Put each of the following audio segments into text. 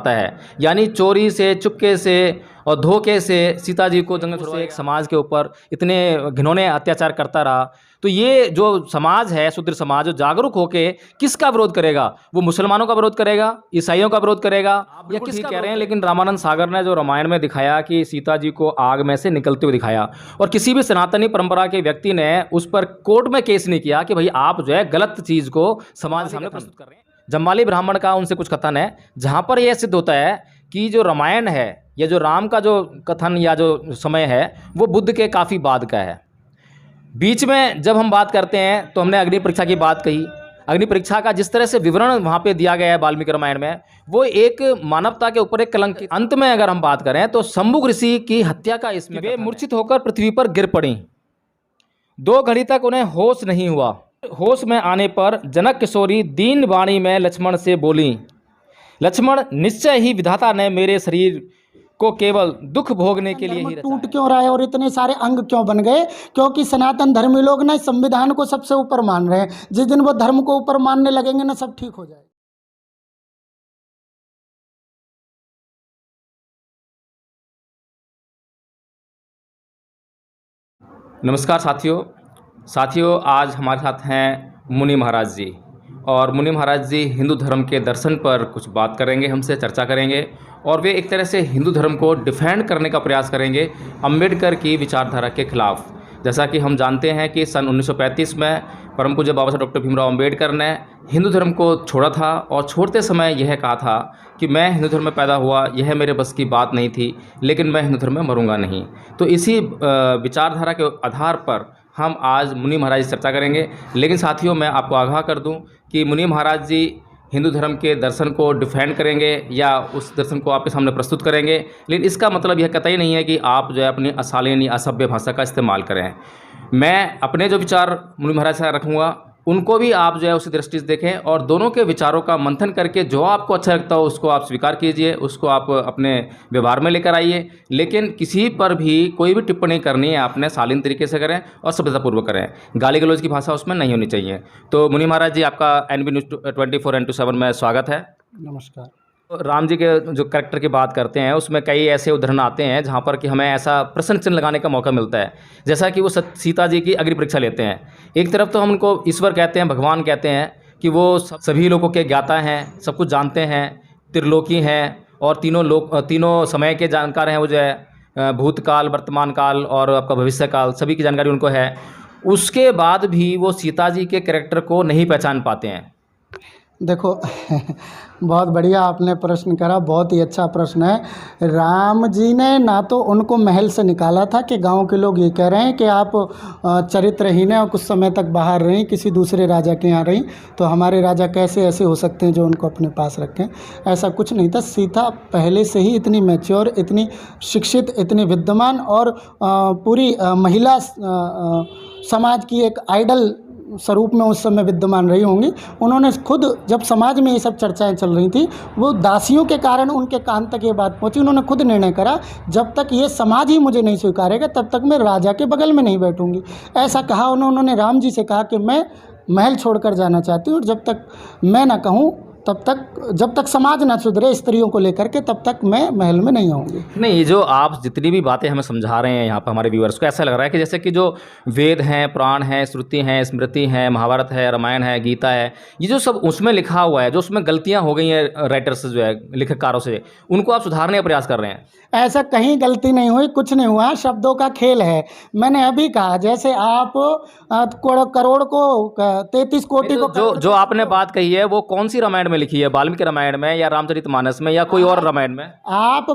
आता है, यानी चोरी से, चुपके से और धोखे से सीता जी को जंगल से एक समाज के ऊपर इतने घिनौने अत्याचार करता रहा। तो ये जो समाज है, शूद्र समाज, जो जागरूक होके किसका विरोध करेगा? वो मुसलमानों का विरोध करेगा, ईसाइयों का विरोध करेगा, या किसका कह रहे हैं? लेकिन रामानंद सागर ने जो रामायण में दिखाया कि सीता जी को आग में से निकलते हुए दिखाया, और किसी भी सनातनी परंपरा के व्यक्ति ने उस पर कोर्ट में केस नहीं किया कि भाई आप जो है गलत चीज़ को समाज के सामने प्रस्तुत कर रहे हैं। जम्बाली ब्राह्मण का उनसे कुछ कथन है जहाँ पर यह सिद्ध होता है कि जो रामायण है या जो राम का जो कथन या जो समय है वो बुद्ध के काफ़ी बाद का है। बीच में जब हम बात करते हैं तो हमने अग्नि परीक्षा की बात कही। अग्नि परीक्षा का जिस तरह से विवरण वहाँ पे दिया गया है वाल्मीकि रामायण में, वो एक मानवता के ऊपर एक कलंक। अंत में अगर हम बात करें तो शंभुक ऋषि की हत्या का इसमें वे मूर्छित होकर पृथ्वी पर गिर पड़ी। 2 घड़ी तक उन्हें होश नहीं हुआ। होश में आने पर जनक किशोरी दीन वाणी में लक्ष्मण से बोली, लक्ष्मण निश्चय ही विधाता ने मेरे शरीर को केवल दुख भोगने के लिए ही टूट क्यों रहा है और इतने सारे अंग क्यों बन गए? क्योंकि सनातन धर्मी लोग ना संविधान को सबसे ऊपर मान रहे हैं। जिस दिन वो धर्म को ऊपर मानने लगेंगे ना, सब ठीक हो जाएगा। नमस्कार साथियों, आज हमारे साथ हैं मुनि महाराज जी, और मुनि महाराज जी हिंदू धर्म के दर्शन पर कुछ बात करेंगे, हमसे चर्चा करेंगे, और वे एक तरह से हिंदू धर्म को डिफेंड करने का प्रयास करेंगे अंबेडकर की विचारधारा के खिलाफ। जैसा कि हम जानते हैं कि सन 1935 में परम पूज्य बाबा साहब डॉक्टर भीमराव अंबेडकर ने हिंदू धर्म को छोड़ा था, और छोड़ते समय यह कहा था कि मैं हिंदू धर्म में पैदा हुआ, यह मेरे बस की बात नहीं थी, लेकिन मैं हिंदू धर्म में मरूंगा नहीं। तो इसी विचारधारा के आधार पर हम आज मुनि महाराज जी चर्चा करेंगे। लेकिन साथियों, मैं आपको आगाह कर दूं कि मुनि महाराज जी हिंदू धर्म के दर्शन को डिफेंड करेंगे या उस दर्शन को आपके सामने प्रस्तुत करेंगे, लेकिन इसका मतलब यह कतई नहीं है कि आप जो है अपनी अशालीन या असभ्य भाषा का इस्तेमाल करें। मैं अपने जो विचार मुनि महाराज से रखूँगा उनको भी आप जो है उसी दृष्टि से देखें, और दोनों के विचारों का मंथन करके जो आपको अच्छा लगता हो उसको आप स्वीकार कीजिए, उसको आप अपने व्यवहार में लेकर आइए। लेकिन किसी पर भी कोई भी टिप्पणी करनी है आपने शालीन तरीके से करें और सभ्यतापूर्वक करें, गाली गलौज की भाषा उसमें नहीं होनी चाहिए। तो मुनि महाराज जी, आपका NB News 24x7 में स्वागत है। नमस्कार। राम जी के जो कैरेक्टर की बात करते हैं उसमें कई ऐसे उदाहरण आते हैं जहाँ पर कि हमें ऐसा प्रश्न चिन्ह लगाने का मौका मिलता है, जैसा कि वो सीता जी की अग्नि परीक्षा लेते हैं। एक तरफ तो हम उनको ईश्वर कहते हैं, भगवान कहते हैं कि वो सभी लोगों के ज्ञाता हैं, सब कुछ जानते हैं, त्रिलोकी हैं, और तीनों समय के जानकार हैं। वो जो है भूतकाल, वर्तमान काल और आपका भविष्य काल, सभी की जानकारी उनको है। उसके बाद भी वो सीता जी के कैरेक्टर को नहीं पहचान पाते हैं। देखो बहुत बढ़िया आपने प्रश्न करा, बहुत ही अच्छा प्रश्न है। राम जी ने ना तो उनको महल से निकाला था कि गांव के लोग ये कह रहे हैं कि आप चरित्रहीन हैं और कुछ समय तक बाहर रहीं, किसी दूसरे राजा के यहाँ रहीं, तो हमारे राजा कैसे ऐसे हो सकते हैं जो उनको अपने पास रखें। ऐसा कुछ नहीं था। सीता पहले से ही इतनी मैच्योर, इतनी शिक्षित, इतनी विद्यमान और पूरी महिला समाज की एक आइडल स्वरूप में उस समय विद्यमान रही होंगी। उन्होंने खुद, जब समाज में ये सब चर्चाएं चल रही थी, वो दासियों के कारण उनके कान तक ये बात पहुंची। उन्होंने खुद निर्णय करा, जब तक ये समाज ही मुझे नहीं स्वीकारेगा तब तक मैं राजा के बगल में नहीं बैठूंगी। ऐसा कहा उन्होंने राम जी से कहा कि मैं महल छोड़कर जाना चाहती हूँ, और जब तक मैं ना कहूँ तब तक, जब तक समाज ना सुधरे स्त्रियों को लेकर के, तब तक मैं महल में नहीं आऊँगी। नहीं, ये जो आप जितनी भी बातें हमें समझा रहे हैं यहाँ पर हमारे व्यूअर्स को, ऐसा लग रहा है कि जैसे कि जो वेद हैं, पुराण हैं, श्रुति हैं, स्मृति हैं, महाभारत है, रामायण है, गीता है, ये जो सब उसमें लिखा हुआ है, जो उसमें गलतियाँ हो गई हैं राइटर्स जो है, लेखककारों से, उनको आप सुधारने का प्रयास कर रहे हैं। ऐसा कहीं गलती नहीं हुई, कुछ नहीं हुआ, शब्दों का खेल है। मैंने अभी कहा, जैसे आप करोड़ को 33 कोटि को, जो आपने बात कही है वो कौन सी रामायण में लिखी है? वाल्मीकि रामायण में या रामचरितमानस में या कोई और रामायण में? आप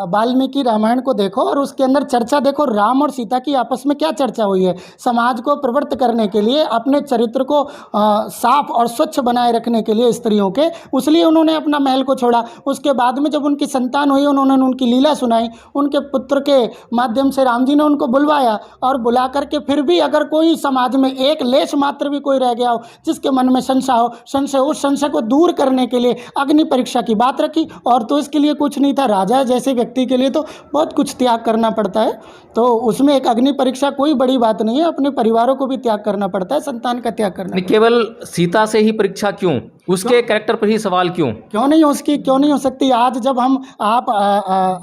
वाल्मीकि रामायण को देखो और उसके अंदर चर्चा देखो, राम और सीता की आपस में क्या चर्चा हुई है। समाज को प्रवृत्त करने के लिए, अपने चरित्र को साफ और स्वच्छ बनाए रखने के लिए स्त्रियों के, उसलिए उन्होंने अपना महल को छोड़ा। उसके बाद में जब उनकी संतान हुई, उन्होंने उनकी लीला सुनाई, उनके पुत्र के माध्यम से राम जी ने उनको बुलवाया, और बुला करके फिर भी अगर कोई समाज में एक लेश मात्र भी कोई रह गया हो जिसके मन में संशय हो, उस संशय को दूर करने के लिए अग्नि परीक्षा की बात रखी। और तो इसके लिए कुछ नहीं था, राजा जैसे व्यक्ति के लिए तो बहुत कुछ त्याग करना पड़ता है, तो उसमें एक अग्नि परीक्षा कोई बड़ी बात नहीं है। अपने परिवारों को भी त्याग करना पड़ता है, संतान का त्याग करना नहीं, केवल सीता से ही परीक्षा क्यों, उसके कैरेक्टर पर ही सवाल क्यों? क्यों नहीं उसकी क्यों नहीं हो सकती। आज जब आप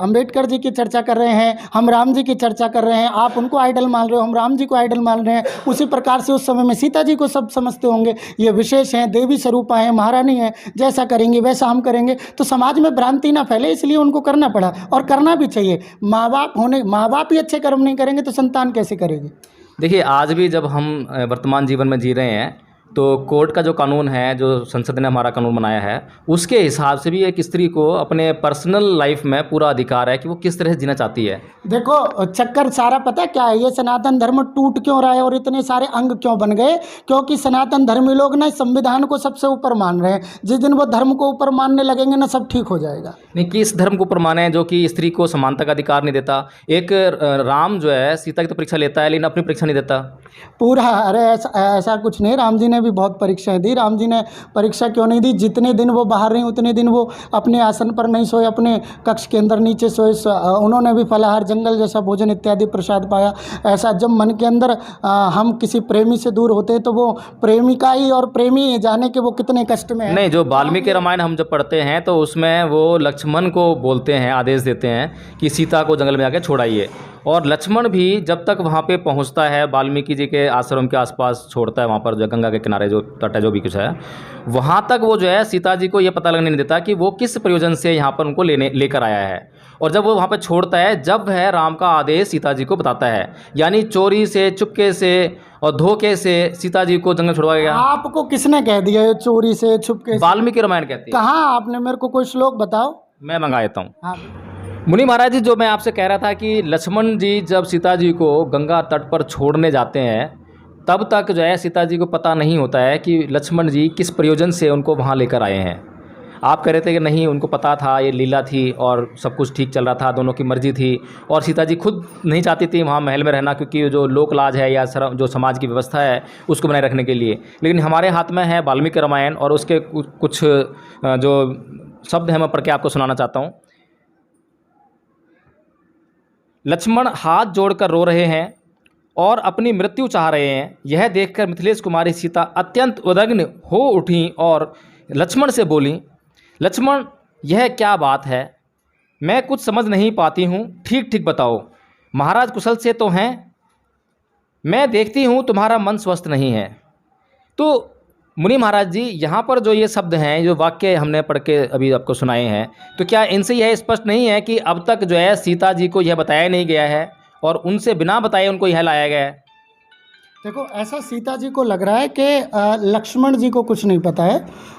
अंबेडकर जी की चर्चा कर रहे हैं, हम राम जी की चर्चा कर रहे हैं, आप उनको आइडल मान रहे हो, हम राम जी को आइडल मान रहे हैं, उसी प्रकार से उस समय में सीता जी को सब समझते होंगे, ये विशेष हैं, देवी स्वरूपा हैं, महारानी हैं, जैसा करेंगे वैसा हम करेंगे, तो समाज में भ्रांति ना फैले, इसलिए उनको करना पड़ा और करना भी चाहिए। माँ बाप ही अच्छे कर्म नहीं करेंगे तो संतान कैसे करेगी। देखिए, आज भी जब हम वर्तमान जीवन में जी रहे हैं तो कोर्ट का जो कानून है, जो संसद ने हमारा कानून बनाया है, उसके हिसाब से भी एक स्त्री को अपने पर्सनल लाइफ में पूरा अधिकार है कि वो किस तरह जीना चाहती है। देखो चक्कर सारा पता क्या है, ये सनातन धर्म टूट क्यों रहा है और इतने सारे अंग क्यों बन गए, क्योंकि सनातन धर्मी लोग ना संविधान को सबसे ऊपर मान रहे हैं। जिस दिन वो धर्म को ऊपर मानने लगेंगे ना, सब ठीक हो जाएगा। नहीं, किस धर्म को ऊपर माने जो कि स्त्री को समानता का अधिकार नहीं देता? एक राम जो है सीता की तो परीक्षा लेता है लेकिन अपनी परीक्षा नहीं देता पूरा। अरे ऐसा कुछ नहीं, राम जी ने भी बहुत परीक्षाएं दी। राम जी ने परीक्षा क्यों नहीं दी, जितने दिन वो बाहर रही उतने दिन वो अपने आसन पर नहीं सोए, अपने कक्ष के अंदर नीचे सोए। उन्होंने भी फलाहार, जंगल जैसा भोजन इत्यादि प्रसाद पाया। ऐसा जब मन के अंदर हम किसी प्रेमी से दूर होते हैं तो वो प्रेमिका ही और प्रेमी जाने के वो कितने कष्ट में है। नहीं, जो वाल्मीकि रामायण हम जब पढ़ते हैं तो उसमें वो लक्ष्मण को बोलते हैं, आदेश देते हैं कि सीता को जंगल में जाके छोड़ाइए, और लक्ष्मण भी जब तक वहाँ पे पहुँचता है, वाल्मीकि जी के आश्रम के आसपास छोड़ता है, वहाँ पर जो गंगा के किनारे जो तट है, जो भी कुछ है, वहाँ तक वो जो है सीता जी को ये पता लगने नहीं देता कि वो किस प्रयोजन से यहाँ पर उनको लेकर आया है। और जब वो वहाँ पे छोड़ता है, जब है राम का आदेश सीता जी को बताता है, यानी चोरी से, चुपके से और धोखे से सीता जी को जंगल छुड़वाया गया। आपको किसने कह दिया ये चोरी से, छुपके से? वाल्मीकि रामायण कहती है। कहाँ आपने, मेरे को कोई श्लोक बताओ। मैं मंगा देता हूँ। हाँ। मुनि महाराज जी, जो मैं आपसे कह रहा था कि लक्ष्मण जी जब सीता जी को गंगा तट पर छोड़ने जाते हैं, तब तक जो है सीता जी को पता नहीं होता है कि लक्ष्मण जी किस प्रयोजन से उनको वहाँ लेकर आए हैं। आप कह रहे थे कि नहीं, उनको पता था, ये लीला थी और सब कुछ ठीक चल रहा था, दोनों की मर्जी थी, और सीता जी खुद नहीं चाहती थी वहाँ महल में रहना, क्योंकि जो लोक लाज है या जो समाज की व्यवस्था है उसको बनाए रखने के लिए। लेकिन हमारे हाथ में है वाल्मीकि रामायण, और उसके कुछ जो शब्द हैं मैं पढ़ के आपको सुनाना चाहता हूँ। लक्ष्मण हाथ जोड़कर रो रहे हैं और अपनी मृत्यु चाह रहे हैं। यह देखकर मिथिलेश कुमारी सीता अत्यंत उद्विग्न हो उठी और लक्ष्मण से बोली, लक्ष्मण, यह क्या बात है? मैं कुछ समझ नहीं पाती हूँ, ठीक ठीक बताओ। महाराज कुशल से तो हैं? मैं देखती हूँ तुम्हारा मन स्वस्थ नहीं है। तो मुनि महाराज जी, यहाँ पर जो ये शब्द हैं, जो वाक्य हमने पढ़ के अभी आपको सुनाए हैं, तो क्या इनसे यह स्पष्ट नहीं है कि अब तक जो है सीता जी को यह बताया नहीं गया है और उनसे बिना बताए उनको यह लाया गया है? देखो, ऐसा सीता जी को लग रहा है कि लक्ष्मण जी को कुछ नहीं पता है।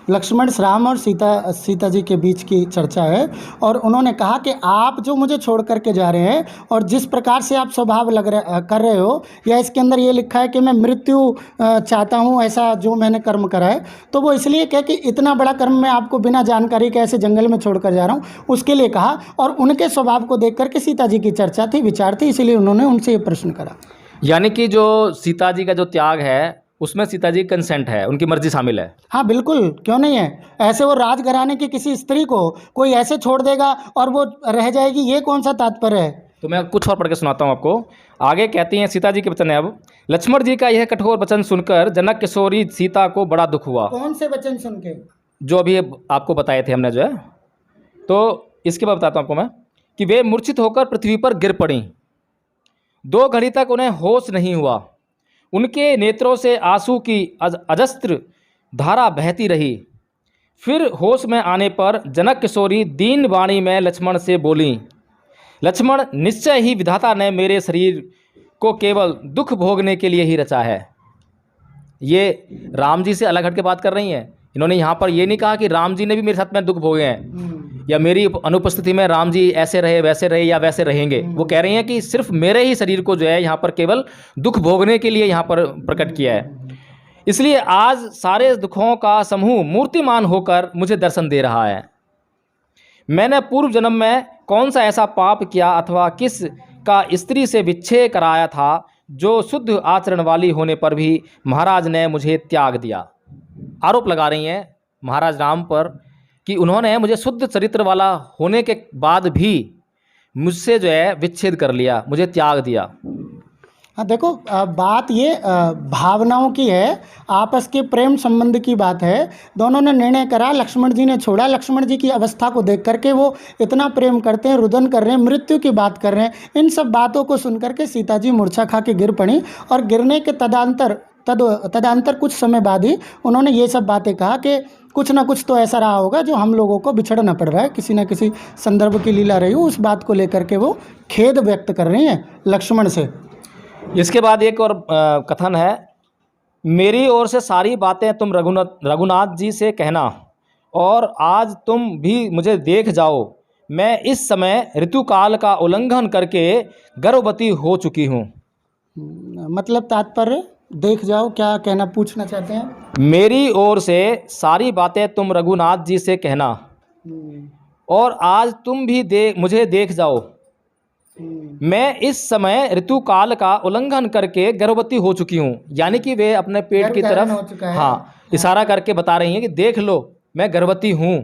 लक्ष्मण, राम और सीता जी के बीच की चर्चा है, और उन्होंने कहा कि आप जो मुझे छोड़ करके जा रहे हैं और जिस प्रकार से आप स्वभाव कर रहे हो, या इसके अंदर ये लिखा है कि मैं मृत्यु चाहता हूँ, ऐसा जो मैंने कर्म करा है, तो वो इसलिए कहे कि इतना बड़ा कर्म मैं आपको बिना जानकारी के ऐसे जंगल में छोड़ कर जा रहा हूँ, उसके लिए कहा। और उनके स्वभाव को देख करके सीता जी की चर्चा थी, विचार थी, इसीलिए उन्होंने उनसे ये प्रश्न करा। यानी कि जो सीता जी का जो त्याग है उसमें सीता जी कंसेंट है, उनकी मर्जी शामिल है। हाँ बिल्कुल, क्यों नहीं है। ऐसे वो राजघराने की किसी स्त्री को कोई ऐसे छोड़ देगा और वो रह जाएगी, ये कौन सा तात्पर्य है? तो मैं कुछ और पढ़ के सुनाता हूँ आपको। आगे कहती हैं सीता जी के वचन है अब, लक्ष्मण जी का यह कठोर वचन सुनकर जनक किशोरी सीता को बड़ा दुख हुआ। कौन से वचन सुन के? जो अभी आपको बताए थे हमने जो है। तो इसके बाद बताता हूँ आपको मैं कि वे मूर्छित होकर पृथ्वी पर गिर पड़ी। 2 घड़ी तक उन्हें होश नहीं हुआ। उनके नेत्रों से आंसू की अजस्त्र धारा बहती रही। फिर होश में आने पर जनक किशोरी दीन वाणी में लक्ष्मण से बोली, लक्ष्मण, निश्चय ही विधाता ने मेरे शरीर को केवल दुख भोगने के लिए ही रचा है। ये राम जी से अलग हट के बात कर रही हैं। इन्होंने यहाँ पर ये नहीं कहा कि राम जी ने भी मेरे साथ में दुख भोगे हैं, या मेरी अनुपस्थिति में राम जी ऐसे रहे, वैसे रहे या वैसे रहेंगे। वो कह रही हैं कि सिर्फ मेरे ही शरीर को जो है यहाँ पर केवल दुख भोगने के लिए यहाँ पर प्रकट किया है। इसलिए आज सारे दुखों का समूह मूर्तिमान होकर मुझे दर्शन दे रहा है। मैंने पूर्व जन्म में कौन सा ऐसा पाप किया अथवा किस का स्त्री से विच्छेद कराया था, जो शुद्ध आचरण वाली होने पर भी महाराज ने मुझे त्याग दिया। आरोप लगा रही हैं महाराज राम पर कि उन्होंने मुझे शुद्ध चरित्र वाला होने के बाद भी मुझसे जो है विच्छेद कर लिया, मुझे त्याग दिया। हाँ देखो, बात ये भावनाओं की है, आपस के प्रेम संबंध की बात है। दोनों ने निर्णय करा, लक्ष्मण जी ने छोड़ा। लक्ष्मण जी की अवस्था को देख करके वो इतना प्रेम करते हैं, रुदन कर रहे हैं, मृत्यु की बात कर रहे हैं। इन सब बातों को सुन करके सीता जी मूर्छा खा के गिर पड़ी और गिरने के तदंतर कुछ समय बाद ही उन्होंने ये सब बातें कहा कि कुछ ना कुछ तो ऐसा रहा होगा जो हम लोगों को बिछड़ना पड़ रहा है, किसी न किसी संदर्भ की लीला रही हो। उस बात को लेकर के वो खेद व्यक्त कर रही हैं लक्ष्मण से। इसके बाद एक और कथन है, मेरी ओर से सारी बातें तुम रघुनाथ जी से कहना, और आज तुम भी मुझे देख जाओ, मैं इस समय ऋतुकाल का उल्लंघन करके गर्भवती हो चुकी हूँ। मतलब तात्पर्य देख जाओ, क्या कहना पूछना चाहते हैं? मेरी ओर से सारी बातें तुम रघुनाथ जी से कहना, और आज तुम भी मुझे देख जाओ, मैं इस समय ऋतुकाल का उल्लंघन करके गर्भवती हो चुकी हूँ। यानी कि वे अपने पेट की तरफ इशारा करके बता रही हैं कि देख लो मैं गर्भवती हूँ।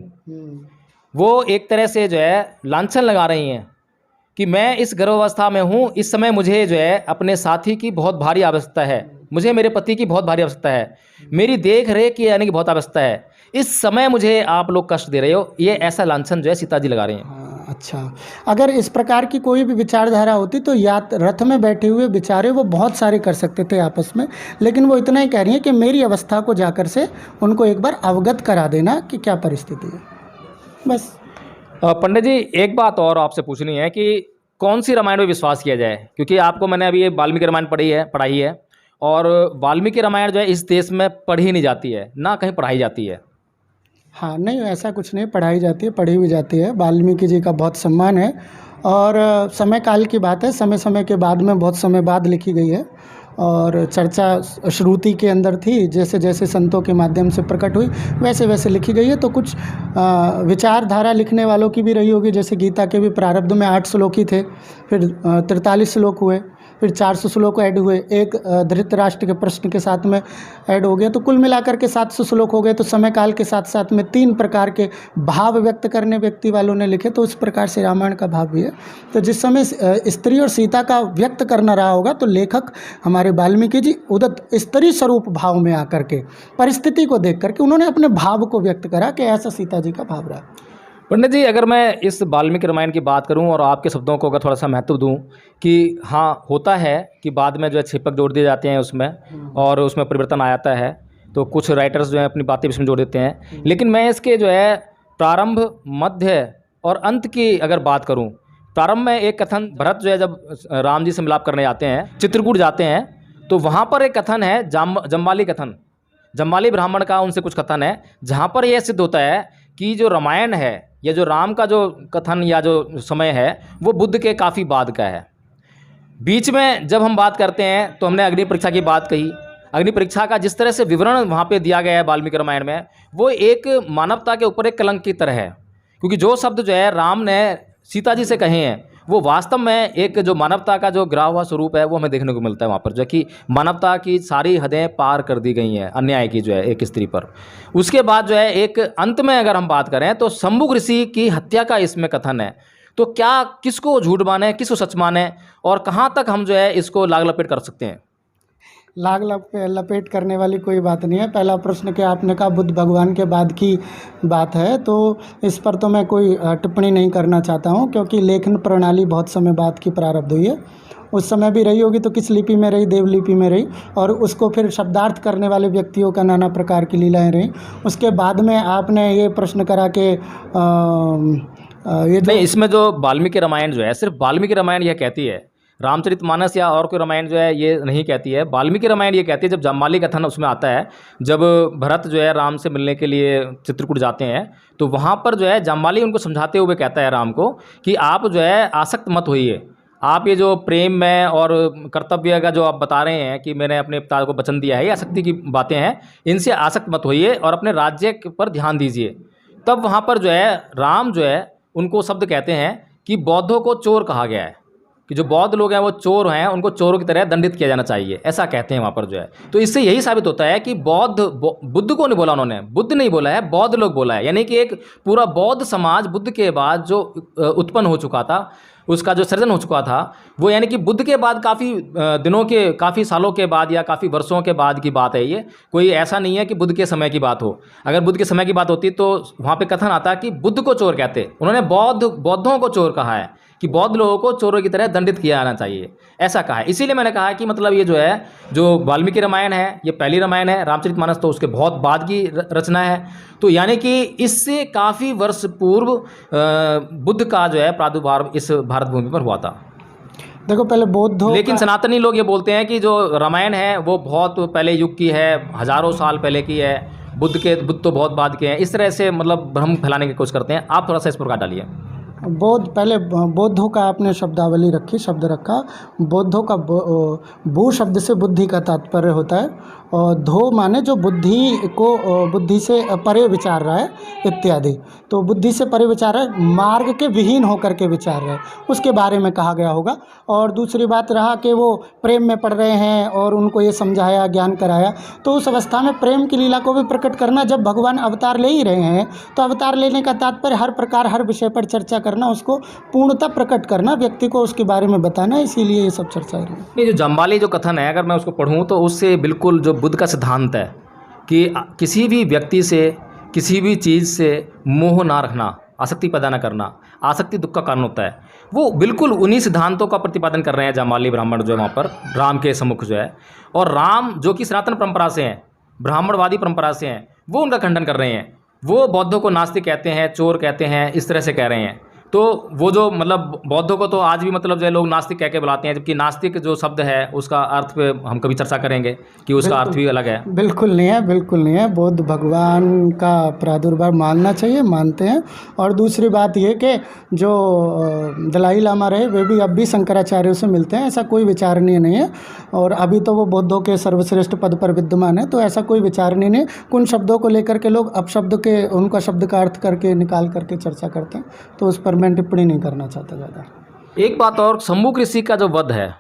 वो एक तरह से जो है लांछन लगा रही हैं कि मैं इस गर्भावस्था में हूँ, इस समय मुझे जो है अपने साथी की बहुत भारी आवश्यकता है, मुझे मेरे पति की बहुत भारी आवश्यकता है, मेरी देख रेख की यानी कि बहुत आवश्यकता है, इस समय मुझे आप लोग कष्ट दे रहे हो। ये ऐसा लांछन जो है सीता जी लगा रही हैं। अच्छा, अगर इस प्रकार की कोई भी विचारधारा होती तो या रथ में बैठे हुए विचारे वो बहुत सारे कर सकते थे आपस में, लेकिन वो इतना ही कह रही है कि मेरी अवस्था को जाकर से उनको एक बार अवगत करा देना कि क्या परिस्थिति है, बस। पंडित जी, एक बात और आपसे पूछनी है कि कौन सी रामायण में विश्वास किया जाए, क्योंकि आपको मैंने अभी ये वाल्मीकि रामायण पढ़ाई है, और वाल्मीकि रामायण जो है इस देश में पढ़ी नहीं जाती है, ना कहीं पढ़ाई जाती है। हाँ, नहीं ऐसा कुछ नहीं, पढ़ाई जाती है, पढ़ी भी जाती है। वाल्मीकि जी का बहुत सम्मान है, और समय काल की बात है, समय समय के बाद में बहुत समय बाद लिखी गई है, और चर्चा श्रुति के अंदर थी, जैसे जैसे संतों के माध्यम से प्रकट हुई वैसे वैसे लिखी गई है। तो कुछ विचारधारा लिखने वालों की भी रही होगी, जैसे गीता के भी प्रारब्ध में 8 श्लोक ही थे, फिर 43 श्लोक हुए, फिर 400 श्लोक ऐड हुए, एक धृतराष्ट्र के प्रश्न के साथ में ऐड हो गया, तो कुल मिलाकर के 700 श्लोक हो गए। तो समय काल के साथ साथ में 3 प्रकार के भाव व्यक्त करने व्यक्ति वालों ने लिखे, तो उस प्रकार से रामायण का भाव भी है। तो जिस समय स्त्री और सीता का व्यक्त करना रहा होगा, तो लेखक हमारे वाल्मीकि जी उदत स्त्री स्वरूप भाव में आकर के परिस्थिति को देख करके उन्होंने अपने भाव को व्यक्त करा कि ऐसा सीता जी का भाव रहा। पंडित जी, अगर मैं इस वाल्मीकि रामायण की बात करूं और आपके शब्दों को अगर थोड़ा सा महत्व दूं कि हाँ होता है कि बाद में जो है छिपक जोड़ दिए जाते हैं उसमें, और उसमें परिवर्तन आ जाता है, तो कुछ राइटर्स जो है अपनी बातें इसमें जोड़ देते हैं, लेकिन मैं इसके जो है प्रारंभ, मध्य और अंत की अगर बात करूँ, प्रारंभ में एक कथन, भरत जो है जब राम जी से मिलाप करने जाते हैं, चित्रकूट जाते हैं, तो वहाँ पर एक कथन है जम्बाली कथन, जम्बाली ब्राह्मण का उनसे कुछ कथन है, जहाँ पर यह सिद्ध होता है कि जो रामायण है या जो राम का जो कथन या जो समय है वो बुद्ध के काफ़ी बाद का है। बीच में जब हम बात करते हैं तो हमने अग्नि परीक्षा की बात कही। अग्नि परीक्षा का जिस तरह से विवरण वहाँ पे दिया गया है वाल्मीकि रामायण में, वो एक मानवता के ऊपर एक कलंक की तरह है, क्योंकि जो शब्द जो है राम ने सीता जी से कहे हैं वो वास्तव में एक जो मानवता का जो गिरा हुआ स्वरूप है वो हमें देखने को मिलता है वहाँ पर, जो कि मानवता की सारी हदें पार कर दी गई हैं अन्याय की जो है एक स्त्री पर। उसके बाद जो है एक अंत में अगर हम बात करें तो शंभुक ऋषि की हत्या का इसमें कथन है। तो क्या किसको झूठ माने, किसको सच माने, और कहाँ तक हम जो है इसको लाग लपेट कर सकते हैं? लाग लपेट करने वाली कोई बात नहीं है। पहला प्रश्न कि आपने कहा बुद्ध भगवान के बाद की बात है, तो इस पर तो मैं कोई टिप्पणी नहीं करना चाहता हूँ, क्योंकि लेखन प्रणाली बहुत समय बाद की प्रारब्ध हुई है। उस समय भी रही होगी तो किस लिपि में रही, देवलिपि में रही, और उसको फिर शब्दार्थ करने वाले व्यक्तियों का नाना प्रकार की लीलाएँ रहीं। उसके बाद में आपने ये प्रश्न करा कि ये नहीं, इसमें जो वाल्मीकि रामायण जो है सिर्फ वाल्मीकि रामायण यह कहती है, रामचरितमानस या और कोई रामायण जो है ये नहीं कहती है। वाल्मीकि रामायण ये कहती है, जब जाम्बाली कथन उसमें आता है, जब भरत जो है राम से मिलने के लिए चित्रकूट जाते हैं, तो वहाँ पर जो है जाम्बाली उनको समझाते हुए कहता है राम को कि आप जो है आसक्त मत होइए, आप ये जो प्रेम में और कर्तव्य का जो आप बता रहे हैं कि मैंने अपने पिता को वचन दिया है, ये आसक्ति की बातें हैं, इनसे आसक्त मत होइए और अपने राज्य पर ध्यान दीजिए। तब वहाँ पर जो है राम जो है उनको शब्द कहते हैं कि बौद्धों को चोर कहा गया है। कि जो बौद्ध लोग हैं वो चोर हैं, उनको चोरों की तरह दंडित किया जाना चाहिए, ऐसा कहते हैं वहाँ पर जो है। तो इससे यही साबित होता है कि बुद्ध को नहीं बोला उन्होंने, बुद्ध नहीं बोला है, बौद्ध लोग बोला है। यानी कि एक पूरा बौद्ध समाज बुद्ध के बाद जो उत्पन्न हो चुका था, उसका जो सृजन हो चुका था, वो यानी कि बुद्ध के बाद काफ़ी दिनों के, काफ़ी सालों के बाद या काफ़ी वर्षों के बाद की बात है ये। कोई ऐसा नहीं है कि बुद्ध के समय की बात हो। अगर बुद्ध के समय की बात होती तो वहाँ पे कथन आता कि बुद्ध को चोर कहते, उन्होंने बौद्धों को चोर कहा है कि बौद्ध लोगों को चोरों की तरह दंडित किया जाना चाहिए, ऐसा कहा है। इसीलिए मैंने कहा कि मतलब ये जो है, जो वाल्मीकि रामायण है, ये पहली रामायण है, रामचरितमानस तो उसके बहुत बाद की रचना है। तो यानी कि इससे काफ़ी वर्ष पूर्व बुद्ध का जो है प्रादुर्भाव इस भारत भूमि पर हुआ था। देखो पहले बौद्धों लेकिन सनातनी लोग ये बोलते हैं कि जो रामायण है वो बहुत पहले युग की है, हज़ारों साल पहले की है, बुद्ध तो बहुत बाद के हैं। इस तरह से मतलब भ्रम फैलाने की कोशिश करते हैं। आप थोड़ा सा इस पर प्रकाश डालिए। बौद्धों का आपने शब्दावली रखी, शब्द रखा। बौद्धों का भू शब्द से बुद्धि का तात्पर्य होता है, और धो माने जो बुद्धि से परे विचार रहा है इत्यादि। तो बुद्धि से परे विचार रहा है, मार्ग के विहीन होकर के विचार रहे, उसके बारे में कहा गया होगा। और दूसरी बात रहा कि वो प्रेम में पड़ रहे हैं और उनको ये समझाया, ज्ञान कराया। तो उस अवस्था में प्रेम की लीला को भी प्रकट करना, जब भगवान अवतार ले ही रहे हैं तो अवतार लेने का तात्पर्य हर प्रकार, हर विषय पर चर्चा करना, उसको पूर्णतः प्रकट करना, व्यक्ति को उसके बारे में बताना, इसीलिए ये सब चर्चा है। ये जो जम्बाली जो कथन है, अगर मैं उसको पढ़ूँ तो उससे बिल्कुल जो बुद्ध का सिद्धांत है कि किसी भी व्यक्ति से, किसी भी चीज़ से मोह ना रखना, आसक्ति पैदा ना करना, आसक्ति दुख का कारण होता है, वो बिल्कुल उन्हीं सिद्धांतों का प्रतिपादन कर रहे हैं जम्बाली ब्राह्मण जो है वहाँ पर राम के सम्मुख जो है। और राम जो कि सनातन परंपरा से हैं, ब्राह्मणवादी परंपरा से हैं, वो उनका खंडन कर रहे हैं। वो बौद्धों को नास्तिक कहते हैं, चोर कहते हैं, इस तरह से कह रहे हैं। तो वो जो मतलब बौद्धों को तो आज भी मतलब जो है लोग नास्तिक कह के बुलाते हैं, जबकि नास्तिक जो शब्द है उसका अर्थ पे हम कभी चर्चा करेंगे कि उसका अर्थ भी अलग है। बिल्कुल नहीं है, बिल्कुल नहीं है। बौद्ध भगवान का प्रादुर्भाव मानना चाहिए, मानते हैं। और दूसरी बात ये कि जो दलाई लामा रहे वे भी अब भी शंकराचार्यों से मिलते हैं, ऐसा कोई विचारणीय नहीं है। और अभी तो वो बौद्धों के सर्वश्रेष्ठ पद पर विद्यमान है, तो ऐसा कोई विचारणीय नहीं। कुछ शब्दों को लेकर के लोग अपशब्द के, उनका शब्द का अर्थ करके निकाल करके चर्चा करते हैं, तो उस पर मैं टिप्पणी नहीं करना चाहता ज़्यादा। एक बात और, शंभुक ऋषि का जो वध है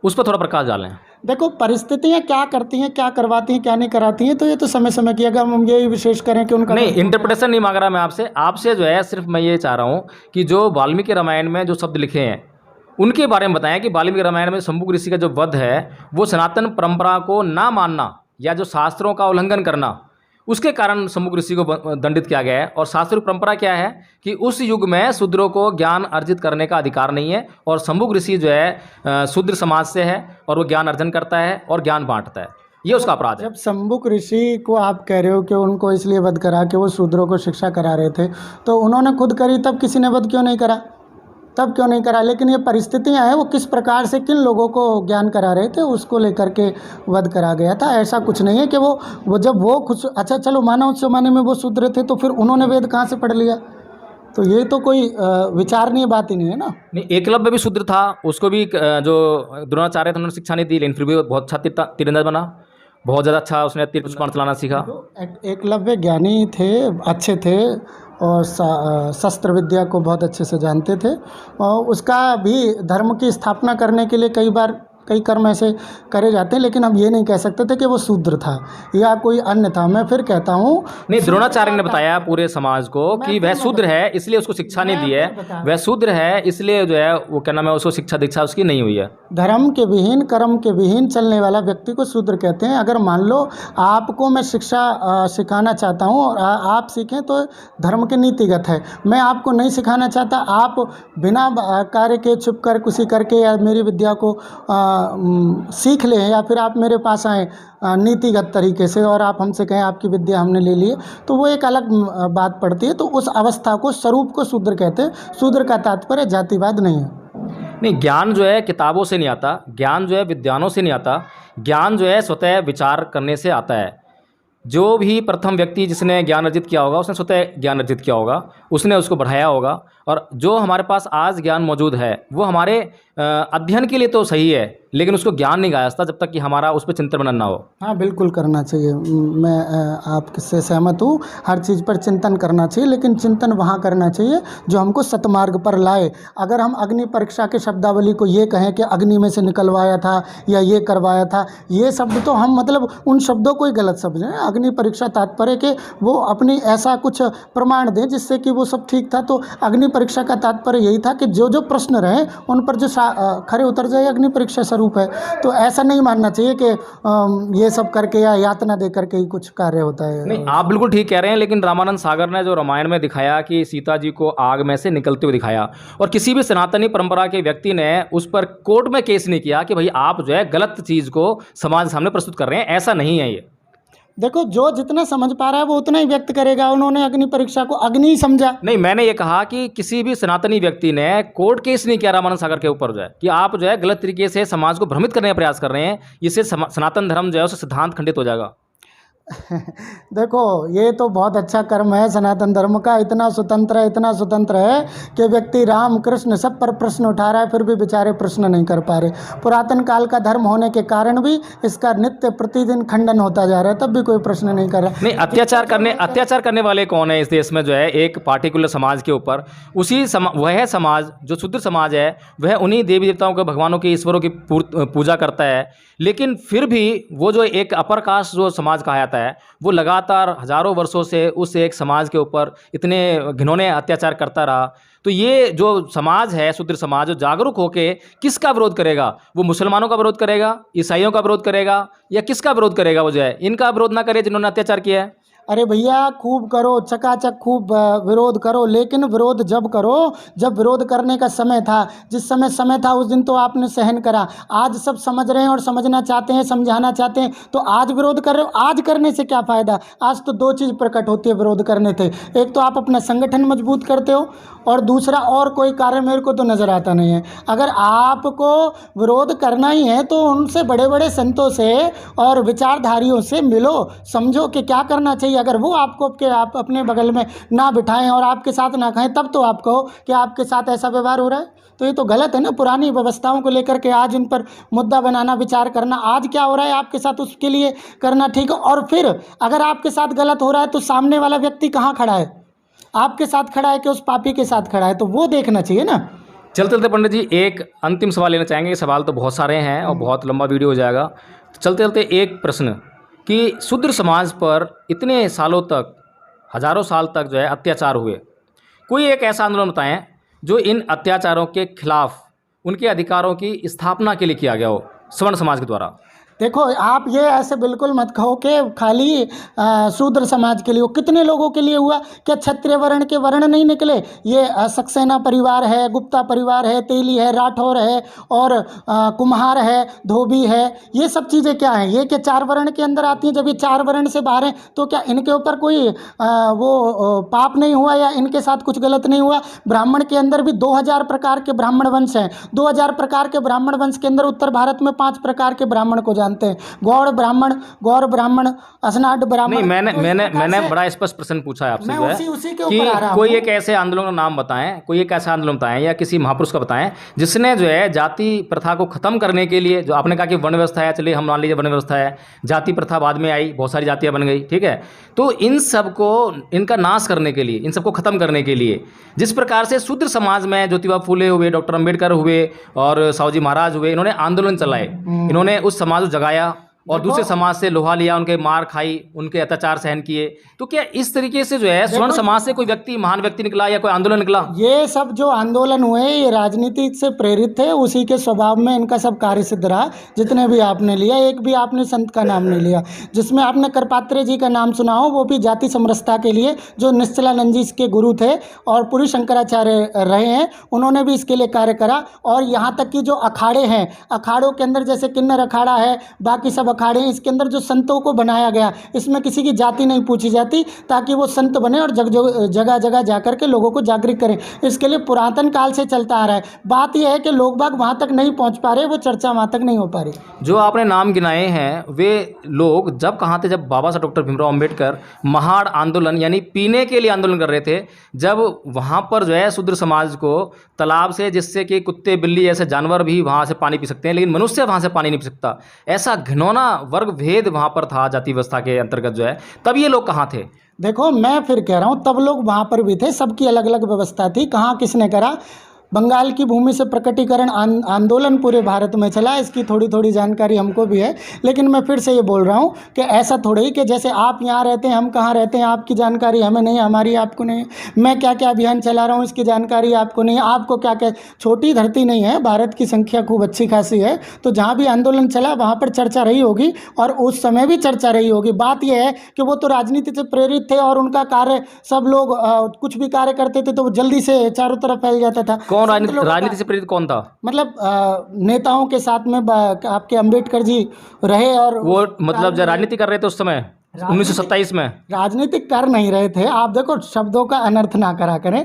उस पर थोड़ा प्रकाश डालें। देखो परिस्थितियाँ क्या करती हैं, क्या करवाती हैं, क्या नहीं कराती हैं, तो ये तो समय समय की, अगर हम ये विशेष करें कि उनका नहीं, इंटरप्रिटेशन नहीं मांग रहा मैं आपसे जो है सिर्फ मैं ये चाह रहा हूँ कि जो वाल्मीकि रामायण में जो शब्द लिखे हैं उनके बारे में बताएं कि वाल्मीकि रामायण में शंभुक ऋषि का जो वध है वो सनातन परंपरा को ना मानना या जो शास्त्रों का उल्लंघन करना, उसके कारण शंभुक ऋषि को दंडित किया गया है। और शास्त्रीय परंपरा क्या है कि उस युग में शूद्रों को ज्ञान अर्जित करने का अधिकार नहीं है, और शंभुक ऋषि जो है शूद्र समाज से है और वो ज्ञान अर्जन करता है और ज्ञान बांटता है, ये उसका अपराध है। जब शंभुक ऋषि को आप कह रहे हो कि उनको इसलिए वध करा कि वो शूद्रों को शिक्षा करा रहे थे, तो उन्होंने खुद करी, तब किसी ने वध क्यों नहीं करा? तब क्यों नहीं करा? लेकिन ये परिस्थितियां हैं, वो किस प्रकार से किन लोगों को ज्ञान करा रहे थे उसको लेकर के वध करा गया था। ऐसा कुछ नहीं है कि वो जब वो खुद, अच्छा चलो माना उस जमाने में वो शूद्र थे तो फिर उन्होंने वेद कहाँ से पढ़ लिया? तो ये तो कोई विचारणीय बात ही नहीं है ना। नहीं, एकलव्य भी शूद्र था, उसको भी जो द्रोणाचार्य थे उन्होंने शिक्षा नहीं दी, लेकिन फिर भी बहुत अच्छा तीरंदाज बना, बहुत ज़्यादा अच्छा उसने तीर पुष्पाण चलाना सीखा। एकलव्य ज्ञानी थे, अच्छे थे, और शस्त्र विद्या को बहुत अच्छे से जानते थे, और उसका भी धर्म की स्थापना करने के लिए कई कर्म ऐसे करे जाते हैं, लेकिन हम ये नहीं कह सकते थे कि वो शूद्र था या कोई अन्य था। मैं फिर कहता हूँ, नहीं, द्रोणाचार्य ने बताया पूरे समाज को कि वह शूद्र है इसलिए उसको शिक्षा नहीं दी है, वह शूद्र है इसलिए जो है वो क्या नाम है, उसको शिक्षा दीक्षा उसकी नहीं हुई है। धर्म के विहीन, कर्म के विहीन चलने वाला व्यक्ति को शूद्र कहते हैं। अगर मान लो आपको मैं शिक्षा सिखाना चाहता हूँ और आप सीखें तो धर्म के नीतिगत है। मैं आपको नहीं सिखाना चाहता, आप बिना कार्य के छुप कर कुछ करके या मेरी विद्या को सीख लें, या फिर आप मेरे पास आएँ नीतिगत तरीके से और आप हमसे कहें आपकी विद्या हमने ले ली है, तो वो एक अलग बात पड़ती है। तो उस अवस्था को, स्वरूप को शूद्र कहते हैं। शूद्र का तात्पर्य जातिवाद नहीं है। नहीं, ज्ञान जो है किताबों से नहीं आता, ज्ञान जो है विद्वानों से नहीं आता, ज्ञान जो है स्वतः विचार करने से आता है। जो भी प्रथम व्यक्ति जिसने ज्ञान अर्जित किया होगा उसने स्वतः ज्ञान अर्जित किया होगा, उसने उसको बढ़ाया होगा। और जो हमारे पास आज ज्ञान मौजूद है वो हमारे अध्ययन के लिए तो सही है, लेकिन उसको ज्ञान नहीं कहा जाता जब तक कि हमारा उस पर चिंतन मनन ना हो। हाँ बिल्कुल करना चाहिए। मैं आपसे सहमत हूँ, हर चीज़ पर चिंतन करना चाहिए, लेकिन चिंतन वहाँ करना चाहिए जो हमको सतमार्ग पर लाए। अगर हम अग्नि परीक्षा के शब्दावली को ये कहें कि अग्नि में से निकलवाया था या ये करवाया था, ये शब्द तो हम मतलब उन शब्दों को ही गलत समझें। अग्नि परीक्षा तात्पर्य कि वो अपनी ऐसा कुछ प्रमाण दें जिससे कि वो सब ठीक था। तो अग्नि परीक्षा का तात्पर्य यही था कि जो जो प्रश्न रहे उन पर जो खरे उतर जाए, अग्नि परीक्षा स्वरूप है। तो ऐसा नहीं मानना चाहिए कि ये सब करके या यातना दे करके ही कुछ कार्य होता है। नहीं, आप बिल्कुल ठीक कह रहे हैं, लेकिन रामानंद सागर ने जो रामायण में दिखाया कि सीता जी को आग में से निकलते हुए दिखाया, और किसी भी सनातनी परंपरा के व्यक्ति ने उस पर कोर्ट में केस नहीं किया कि भाई आप जो है गलत चीज़ को समाज सामने प्रस्तुत कर रहे हैं। ऐसा नहीं है। ये देखो, जो जितना समझ पा रहा है वो उतना ही व्यक्त करेगा। उन्होंने अग्नि परीक्षा को अग्नि ही समझा। नहीं, मैंने ये कहा कि किसी भी सनातनी व्यक्ति ने कोर्ट केस नहीं किया रामानंद सागर के ऊपर जो है कि आप जो है गलत तरीके से समाज को भ्रमित करने का प्रयास कर रहे हैं, इससे सनातन धर्म जो है उसका सिद्धांत खंडित हो जाएगा। देखो, ये तो बहुत अच्छा कर्म है सनातन धर्म का। इतना स्वतंत्र है कि व्यक्ति राम कृष्ण सब पर प्रश्न उठा रहा है, फिर भी बेचारे प्रश्न नहीं कर पा रहे। पुरातन काल का धर्म होने के कारण भी इसका नित्य प्रतिदिन खंडन होता जा रहा है, तब भी कोई प्रश्न नहीं कर रहा। नहीं, अत्याचार करने वाले कौन है इस देश में? जो है एक पार्टिकुलर समाज के ऊपर, वह समाज जो शूद्र समाज है वह उन्हीं देवी देवताओं के, भगवानों के, ईश्वरों की पूजा करता है, लेकिन फिर भी वो जो एक अपर कास्ट जो समाज कहा जाता है वो लगातार हजारों वर्षों से उस एक समाज के ऊपर इतने घिनौने अत्याचार करता रहा। तो ये जो समाज है, शूद्र समाज, जो जागरूक होके किसका विरोध करेगा? वो मुसलमानों का विरोध करेगा, ईसाइयों का विरोध करेगा, या किसका विरोध करेगा? वो जो है इनका विरोध ना करे जिन्होंने अत्याचार किया है। अरे भैया, खूब करो, चकाचक खूब विरोध करो, लेकिन विरोध जब करो जब विरोध करने का समय था। जिस समय था उस दिन तो आपने सहन करा। आज सब समझ रहे हैं और समझना चाहते हैं, समझाना चाहते हैं, तो आज विरोध कर रहे हो। आज करने से क्या फ़ायदा? आज तो दो चीज़ प्रकट होती है विरोध करने से। एक तो आप अपना संगठन मजबूत करते हो, और दूसरा और कोई कार्य मेरे को तो नज़र आता नहीं है। अगर आपको विरोध करना ही है तो उनसे, बड़े बड़े संतों से और विचारधारियों से मिलो, समझो कि क्या करना चाहिए। अगर वो आपको आप अपने बगल में ना बिठाएं और आपके साथ ना खाएं, तब तो आप कहो कि आपके साथ ऐसा व्यवहार हो रहा है, तो ये तो गलत है ना। पुरानी व्यवस्थाओं को लेकर के आज उन पर मुद्दा बनाना, विचार करना, आज क्या हो रहा है आपके साथ उसके लिए करना ठीक है। और फिर अगर आपके साथ गलत हो रहा है तो सामने वाला व्यक्ति कहाँ खड़ा है? आपके साथ खड़ा है कि उस पापी के साथ खड़ा है? तो वो देखना चाहिए ना। चलते चलते पंडित जी एक अंतिम सवाल लेना चाहेंगे। सवाल तो बहुत सारे हैं और बहुत लंबा वीडियो हो जाएगा। चलते चलते एक प्रश्न कि शूद्र समाज पर इतने सालों तक, हजारों साल तक जो है अत्याचार हुए, कोई एक ऐसा आंदोलन बताएं जो इन अत्याचारों के खिलाफ, उनके अधिकारों की स्थापना के लिए किया गया हो स्वर्ण समाज के द्वारा। देखो, आप ये ऐसे बिल्कुल मत कहो कि खाली शूद्र समाज के लिए हो। कितने लोगों के लिए हुआ? क्या क्षत्रिय वर्ण के वर्ण नहीं निकले? ये सक्सेना परिवार है, गुप्ता परिवार है, तेली है, राठौर है, और कुम्हार है, धोबी है। ये सब चीज़ें क्या हैं? ये क्या चार वर्ण के अंदर आती हैं? जब ये चार वर्ण से बाहर हैं तो क्या इनके ऊपर कोई पाप नहीं हुआ या इनके साथ कुछ गलत नहीं हुआ? ब्राह्मण के अंदर भी 2000 प्रकार के ब्राह्मण वंश हैं। 2000 प्रकार के ब्राह्मण वंश के अंदर उत्तर भारत में 5 प्रकार के ब्राह्मण को जानते हैं। गौड़ ब्राह्मण, असनाढ़ ब्राह्मण। नहीं, मैंने बड़ा स्पष्ट प्रश्न पूछा है आपसे, उसी के ऊपर आ रहा हूं। कोई एक ऐसे आंदोलन का नाम बताएं, कोई एक ऐसा आंदोलन बताएं या किसी महापुरुष का बताएं जिसने जो है जाति प्रथा को खत्म करने के लिए, जो आपने कहा कि वर्ण व्यवस्था है, चलिए हम मान लीजिए वर्ण व्यवस्था है, जाति प्रथा बाद में आई, बहुत सारी जातियां बन गई, ठीक है, तो इन सब को, इनका नाश करने के लिए, इन सबको खत्म करने के लिए, जिस प्रकार से शूद्र समाज में ज्योतिबा फूले हुए, डॉक्टर अंबेडकर हुए और साहूजी महाराज हुए, इन्होंने आंदोलन चलाए, इन्होंने उस समाज को जगाया और दूसरे समाज से लोहा लिया, उनके मार खाई, उनके अत्याचार सहन किए। तो क्या इस तरीके से जो है स्वर्ण समाज से कोई व्यक्ति, महान व्यक्ति निकला या कोई आंदोलन निकला? ये सब जो आंदोलन हुए ये राजनीति से प्रेरित थे, उसी के स्वभाव में इनका सब कार्य सिद्ध रहा। जितने भी आपने लिया, एक भी आपने संत का नाम नहीं लिया। जिसमें आपने करपात्रे जी का नाम सुना हो, वो भी जाति समरसता के लिए, जो निश्चलानंद जी के गुरु थे और पूरी शंकराचार्य रहे हैं, उन्होंने भी इसके लिए कार्य करा। और यहाँ तक कि जो अखाड़े हैं, अखाड़ों के अंदर जैसे किन्नर अखाड़ा है, बाकी सब अखाड़े हैं, इसके अंदर जो संतों को बनाया गया, इसमें किसी की जाति नहीं पूछी जाती, ताकि वो संत बने और जगह जगह जा कर के लोगों को जागृत करें। इसके लिए पुरातन काल से चलता आ रहा है। बात यह है कि लोग बाग वहाँ तक नहीं पहुँच पा रहे, वो चर्चा वहाँ तक नहीं हो पा रही। जो आपने नाम गिनाए हैं वे लोग जब कहाँ थे, जब बाबा साहब डॉक्टर भीमराव अंबेडकर महाड़ आंदोलन यानी पीने के लिए आंदोलन कर रहे थे, जब वहाँ पर जो है शूद्र समाज को तालाब से, जिससे कि कुत्ते बिल्ली ऐसे जानवर भी वहाँ से पानी पी सकते हैं लेकिन मनुष्य वहाँ से पानी नहीं पी सकता, ऐसा घिनौना वर्ग भेद वहाँ पर था जाति व्यवस्था के अंतर्गत जो है, तब ये लोग कहाँ थे? देखो, मैं फिर कह रहा हूँ, तब लोग वहाँ पर भी थे, सबकी अलग अलग व्यवस्था थी। कहाँ किसने करा? बंगाल की भूमि से प्रकटीकरण आंदोलन पूरे भारत में चला, इसकी थोड़ी थोड़ी जानकारी हमको भी है। लेकिन मैं फिर से ये बोल रहा हूँ कि ऐसा थोड़ा ही कि जैसे आप यहाँ रहते हैं, हम कहाँ रहते हैं, आपकी जानकारी हमें नहीं है, हमारी आपको नहीं है। मैं क्या क्या अभियान चला रहा हूँ, इसकी जानकारी आपको नहीं है, आपको क्या क्या। छोटी धरती नहीं है, भारत की संख्या खूब अच्छी खासी है, तो जहाँ भी आंदोलन चला वहाँ पर चर्चा रही होगी और उस समय भी चर्चा रही होगी। बात यह है कि वो तो राजनीति से प्रेरित थे और उनका कार्य, सब लोग कुछ भी कार्य करते थे तो वो जल्दी से चारों तरफ फैल जाता था। कौन राजनीति से प्रेरित कौन था? मतलब नेताओं के साथ में आपके अंबेडकर जी रहे, और वो मतलब जब राजनीति कर रहे थे उस समय 1927 में राजनीति कर नहीं रहे थे। आप देखो, शब्दों का अनर्थ ना करा करें।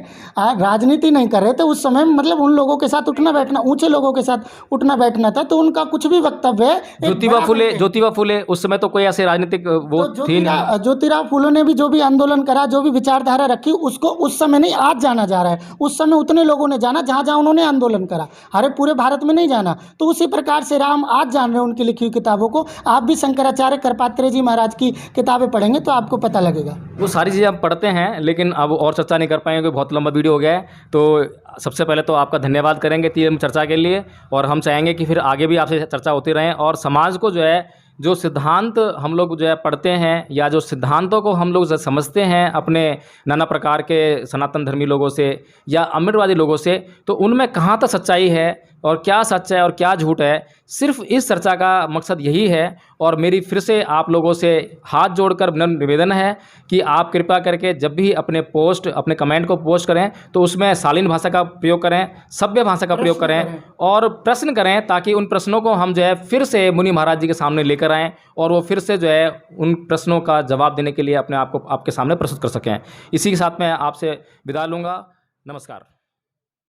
राजनीति नहीं कर रहे थे उस समय, मतलब उन लोगों के साथ उठना बैठना, ऊंचे लोगों के साथ उठना बैठना था, तो उनका कुछ भी वक्तव्य। ज्योतिबा फुले उस समय तो कोई ऐसे राजनीतिक वो तो थी नहीं। ज्योतिराव फुले ने भी जो भी आंदोलन करा, जो भी विचारधारा रखी, उसको उस समय नहीं, आज जाना जा रहा है। उस समय उतने लोगों ने जाना जहाँ जहाँ उन्होंने आंदोलन करा, अरे पूरे भारत में नहीं जाना। तो उसी प्रकार से राम आज जान रहे हैं उनकी लिखी हुई किताबों को। आप भी शंकराचार्य कृपात्रेय जी महाराज की किताबें पढ़ेंगे तो आपको पता लगेगा। वो सारी चीज़ें हम पढ़ते हैं, लेकिन अब और चर्चा नहीं कर पाएंगे, बहुत लंबा वीडियो हो गया है। तो सबसे पहले तो आपका धन्यवाद करेंगे तीन चर्चा के लिए, और हम चाहेंगे कि फिर आगे भी आपसे चर्चा होती रहे, और समाज को जो है, जो सिद्धांत हम लोग जो है पढ़ते हैं, या जो सिद्धांतों को हम लोग समझते हैं अपने नाना प्रकार के सनातन धर्मी लोगों से या अमृतवादी लोगों से, तो उनमें कहाँ तक सच्चाई है और क्या सच है और क्या झूठ है, सिर्फ इस चर्चा का मकसद यही है। और मेरी फिर से आप लोगों से हाथ जोड़कर निवेदन है कि आप कृपया करके जब भी अपने पोस्ट, अपने कमेंट को पोस्ट करें तो उसमें शालीन भाषा का प्रयोग करें, सभ्य भाषा का प्रयोग करें और प्रश्न करें, ताकि उन प्रश्नों को हम जो है फिर से मुनि महाराज जी के सामने लेकर आएँ और वो फिर से जो है उन प्रश्नों का जवाब देने के लिए अपने आप को आपके सामने प्रस्तुत कर सकें। इसी के साथ मैं आपसे विदा लूँगा। नमस्कार।